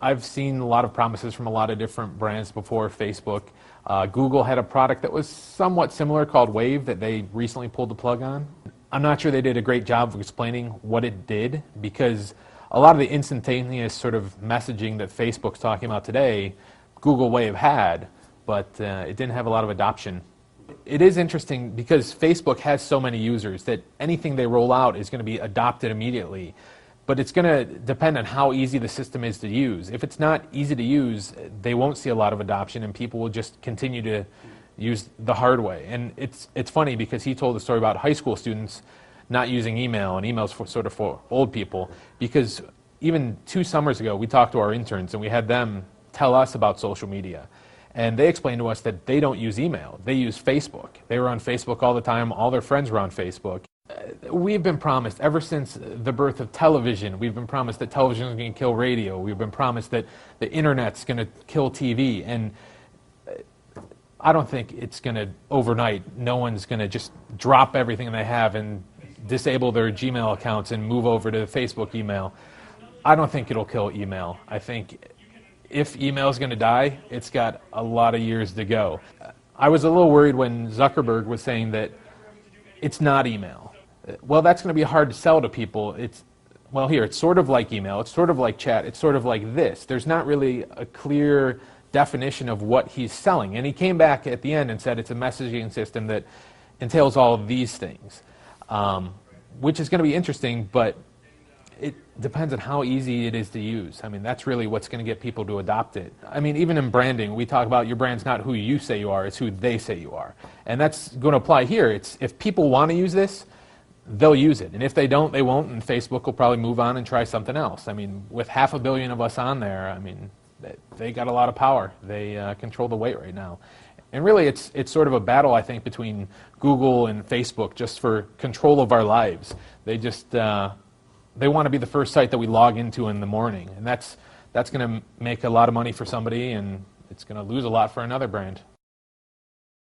I've seen a lot of promises from a lot of different brands before Facebook. Google had a product that was somewhat similar called Wave that they recently pulled the plug on. I'm not sure they did a great job of explaining what it did, because a lot of the instantaneous sort of messaging that Facebook's talking about today, Google Wave had, but it didn't have a lot of adoption. It is interesting because Facebook has so many users that anything they roll out is going to be adopted immediately. But it's going to depend on how easy the system is to use. If it's not easy to use, they won't see a lot of adoption, and people will just continue to use the hard way. And it's funny because he told a story about high school students not using email, and email's sort of for old people, because even 2 summers ago we talked to our interns and we had them tell us about social media. And they explained to us that they don't use email, they use Facebook. They were on Facebook all the time, all their friends were on Facebook. We've been promised, ever since the birth of television, we've been promised that television is going to kill radio. We've been promised that the internet's going to kill TV. And I don't think it's going to, overnight, no one's going to just drop everything they have and disable their Gmail accounts and move over to Facebook email. I don't think it'll kill email. I think if email is going to die, it's got a lot of years to go. I was a little worried when Zuckerberg was saying that it's not email. Well, that's going to be hard to sell to people. It's sort of like email, it's sort of like chat, it's sort of like this. There's not really a clear definition of what he's selling. And he came back at the end and said it's a messaging system that entails all of these things, which is going to be interesting, but it depends on how easy it is to use. I mean, that's really what's going to get people to adopt it. I mean, even in branding, we talk about your brand's not who you say you are, it's who they say you are. And that's going to apply here. It's if people want to use this, they'll use it. And if they don't, they won't, and Facebook will probably move on and try something else. I mean, with 500 million of us on there, I mean, they got a lot of power. They control the weight right now. And really, it's sort of a battle, I think, between Google and Facebook just for control of our lives. They just they want to be the first site that we log into in the morning, and that's going to make a lot of money for somebody, and it's going to lose a lot for another brand.